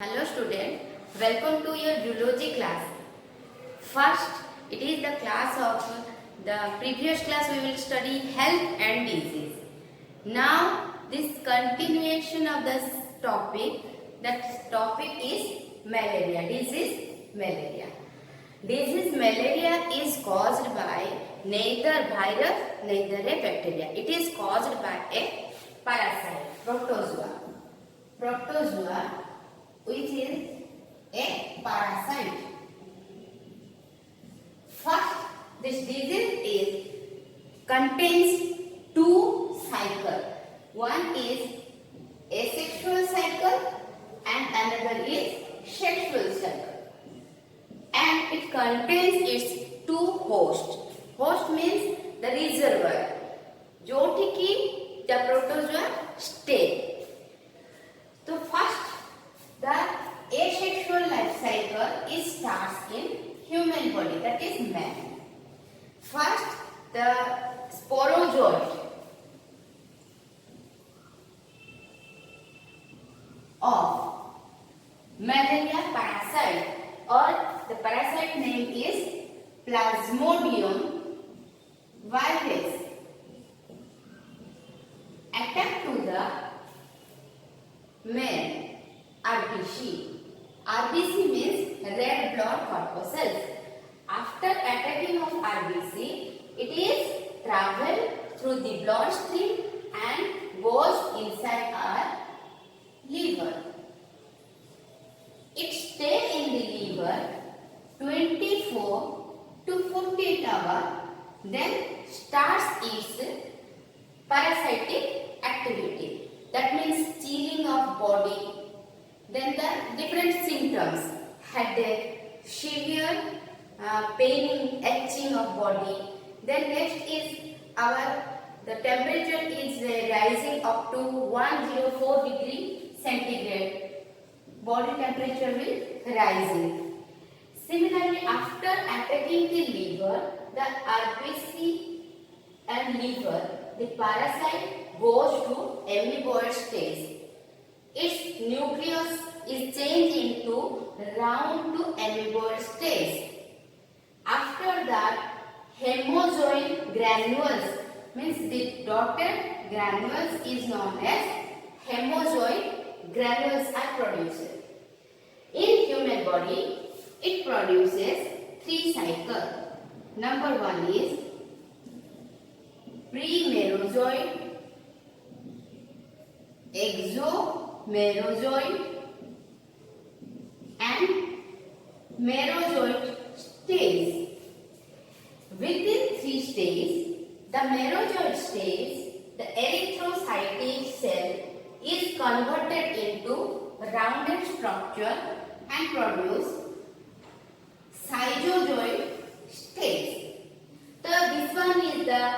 Hello student, welcome to your zoology class. First, it is the class of the previous class we will study health and disease. Now, this continuation of this topic, that topic is malaria, disease malaria. Disease malaria is caused by neither virus, neither a bacteria. It is caused by a parasite, protozoa. Protozoa, which is a parasite. First, this disease contains two cycles. One is asexual cycle and another is sexual cycle. And it contains its two hosts. Host means the reservoir. जोठी की the protozoa stay. So first, the asexual life cycle starts in human body, that is man. First, the sporozoid of malaria parasite, or the parasite name is Plasmodium vivax, attack to the man. RBC. RBC means red blood corpuscles. After attacking of RBC, it is travel through the bloodstream and goes inside our liver. It stays in the liver 24 to 48 hours, then starts its parasitic activity. That means chilling of body. Then the different symptoms: headache, severe paining, itching of body. Then next is the temperature is rising up to 104 degree centigrade. Body temperature will rising. Similarly, after attacking the liver, the RBC and liver, the parasite goes to amoeboid stage. Its nucleus is changed into round to amoeboid stage. After that, hemozoid granules, means the dotted granules is known as hemozoid granules are produced. In human body, it produces three cycles. Number one is pre-merozoid, exomerozoid and merozoid stage. Within three stages, the merozoid stage, the erythrocytic cell is converted into rounded structure and produce scytozoid stage. So this one is the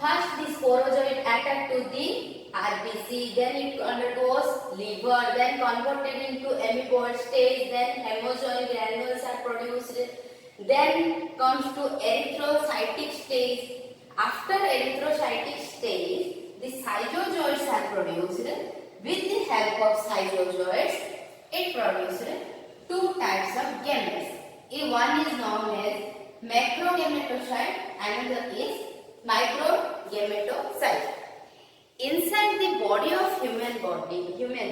first the sporozoid attack to the RBC, then it undergoes liver, then converted into amoeboid stage, then hemozoid granules are produced, then comes to erythrocytic stage. After erythrocytic stage, the scytozoids are produced. With the help of scytozoids, it produces two types of gametes. One is known as macrogametocyte, another is microgametocyte. Inside the body of human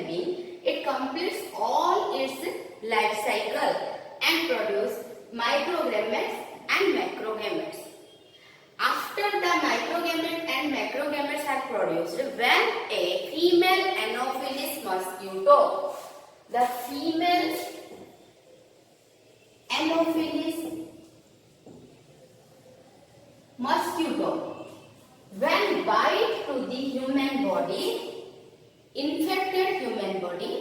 being, it completes all its life cycle and produces microgametes and macrogametes. After the microgametes and macrogametes are produced, when a female Anopheles mosquito, the female Anopheles mosquito, when bite to the human body, infected human body,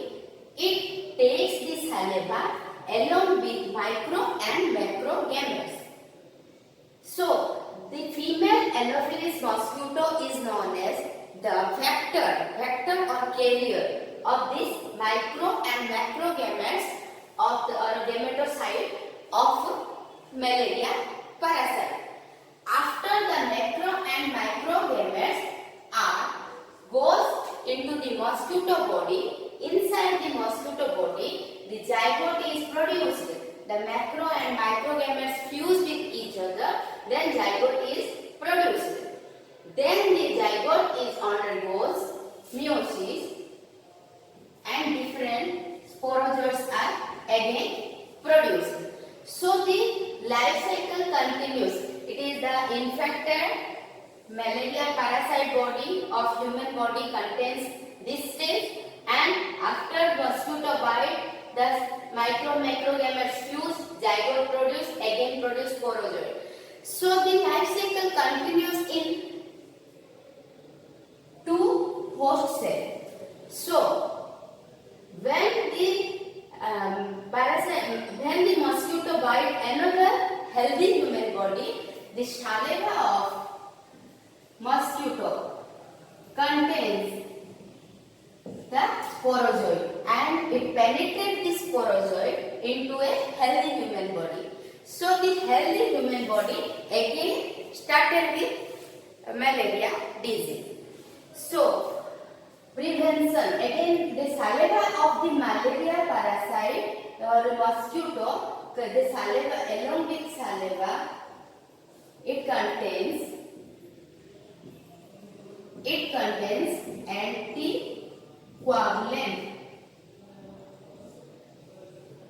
it takes the saliva along with micro and macro gametes. So, the female Anopheles mosquito is known as the vector or carrier of this micro and macro gametes of the gametocyte of malaria parasite. After the macro and micro gametes goes into the mosquito body, inside the mosquito body, zygote is produced. The macro and micro gametes fuse with each other, then zygote is produced. Then the zygote is undergoes meiosis and different sporozoites are again produced. So the life cycle continues. It is the infected malaria parasite body of human body contains this stage, and after mosquito bite, the macro gametes fuse, zygote produce, again produce sporozoid. So the life cycle continues in two host cell. So when the when the mosquito bite another healthy human body, the saliva of mosquito contains the sporozoid and it penetrates the sporozoid into a healthy human body. So the healthy human body again started with malaria disease. So prevention, again the saliva of the malaria parasite or mosquito, the saliva along with saliva, it contains anticoagulant.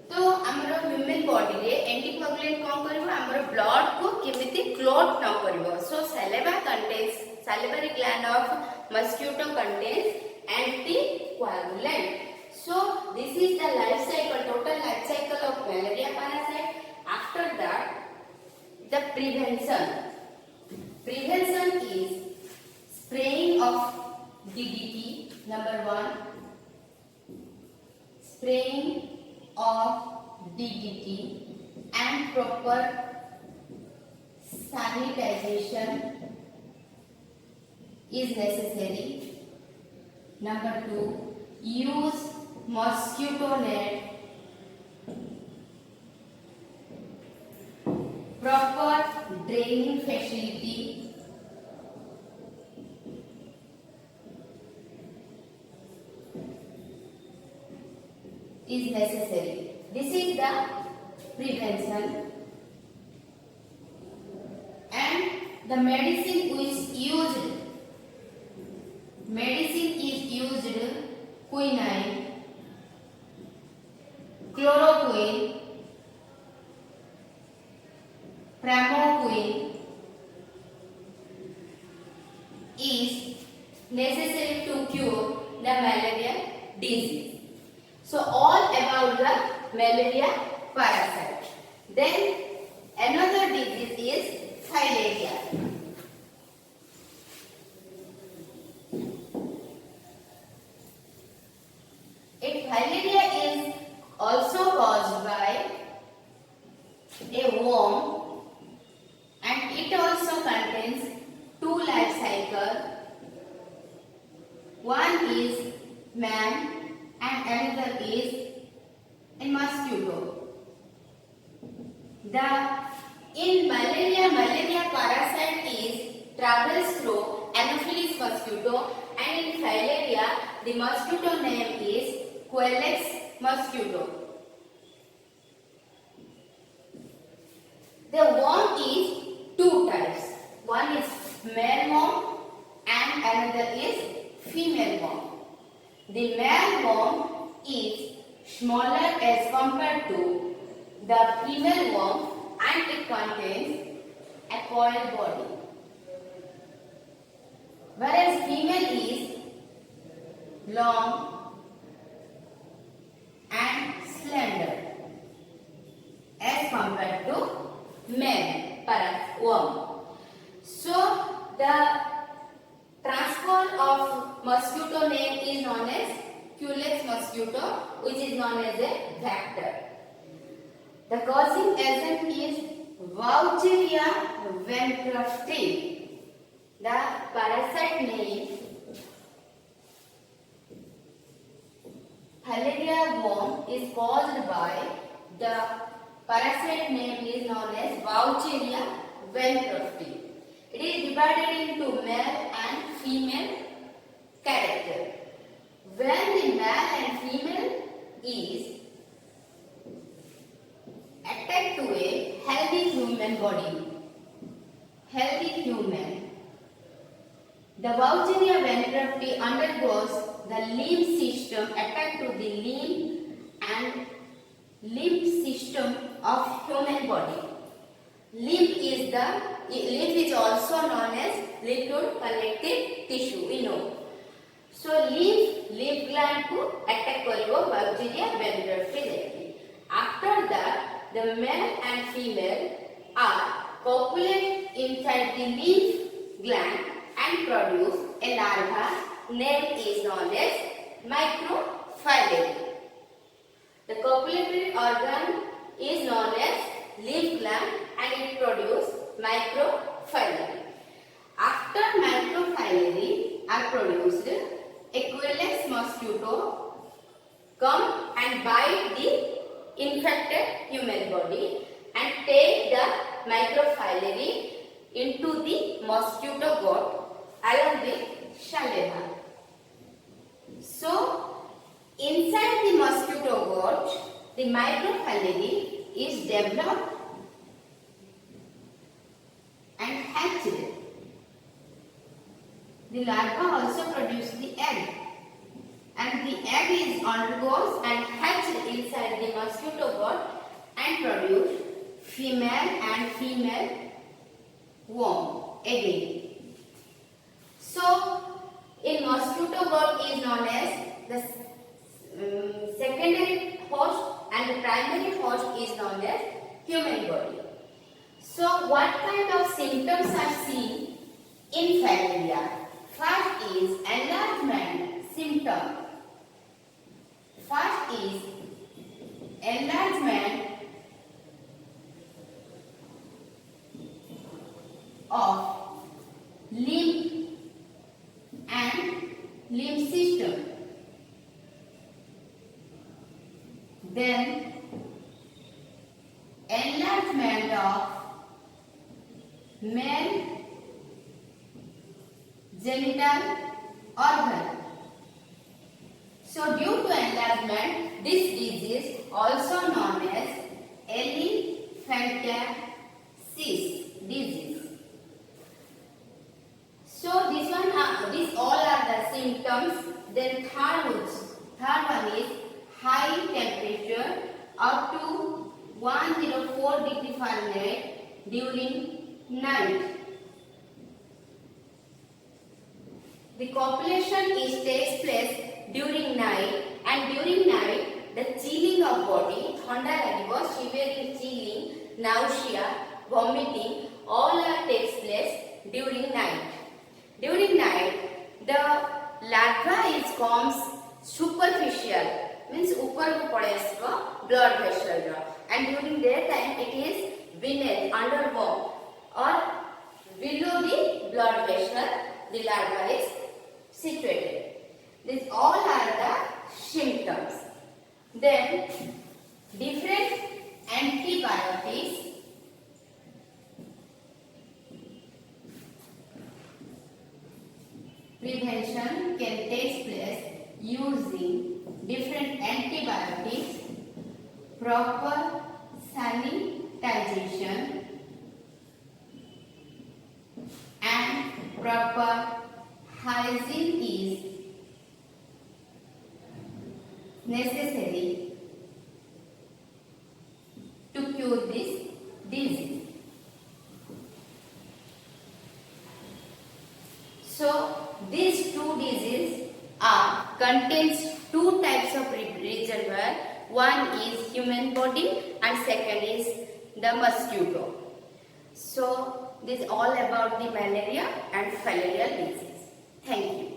तो हमर human body रे anticoagulant कोन करबो हमर blood को केमिति clot न करबो. सो सैलिवा contains salivary gland of mosquito contains anticoagulant. So this is the life cycle, total life cycle of malaria parasite. After that, the prevention is spraying of DDT. Number 1, spraying of DDT and proper sanitization is necessary. Number 2, use mosquito net. Proper draining facility is necessary. This is the prevention. And the medicine is used quinine, chloroquine, pramoquine is necessary to cure the malaria disease. So all about the malaria parasite. Then another disease is filaria. Filaria is also caused by a worm and it also contains two life cycles. One is man and another is a mosquito. In malaria parasite travels through Anopheles mosquito, and in filaria the mosquito name is Culex mosquito. The worm is two types. One is male worm and another is female worm. The male worm is smaller as compared to the female worm and it contains a coiled body. Whereas female is long and slender as compared to male worm. So the transfer of mosquito name is known as Culex mosquito, which is known as a vector. The causing agent is Vaucheria ventrafti. The parasite name filaria worm is caused by the parasite name is known as Vaucheria ventrafti. It is divided into male and female character. When the male and female is body. Healthy human. The Vaucheria bankruptcy undergoes the limb system attack to the limb and limb system of human body. Limb is also known as liquid connective tissue. We know. So lymph gland को attack करिवो Vaucheria bankruptcy. After that, the male and female are copulate inside the lymph gland and produce a larva. Name is known as microphyllary. The copulatory organ is known as lymph gland and it produces microphyllary. After microphyllary are produced, Equus mosquito come and bite the infected human body and take the microphyllary into the mosquito gut along with saliva. So, inside the mosquito gut, the microphyllary is developed and hatched. The larva also produce the egg, and the egg is undergoes and hatched inside the mosquito gut and produce female and female worm again. So, in mosquito gut is known as the secondary host and the primary host is known as human body. So, what kind of symptoms are seen in filaria? First is enlargement symptom. First is enlargement of limb and limb system. Then enlargement of male genital organ. So due to enlargement, this disease also known as elephantiasis disease. So these all are the symptoms. Then third one is high temperature up to 104 degree Fahrenheit during night. The copulation takes place during night, and during night the chilling of body, thanda lagibo, shivering, chilling, nausea, vomiting, all takes place during night. During night, the larva comes superficial, means upar ko pade isko blood vessel, and during daytime it is beneath, underworm or below the blood vessel the larva is situated. These all are the symptoms. Then different antibiotics prevention can take place using different antibiotics, proper sanitization and proper hygiene is necessary to cure this disease. So these two diseases contains two types of reservoir. One is human body and second is the mosquito. So this is all about the malaria and filarial disease. Thank you.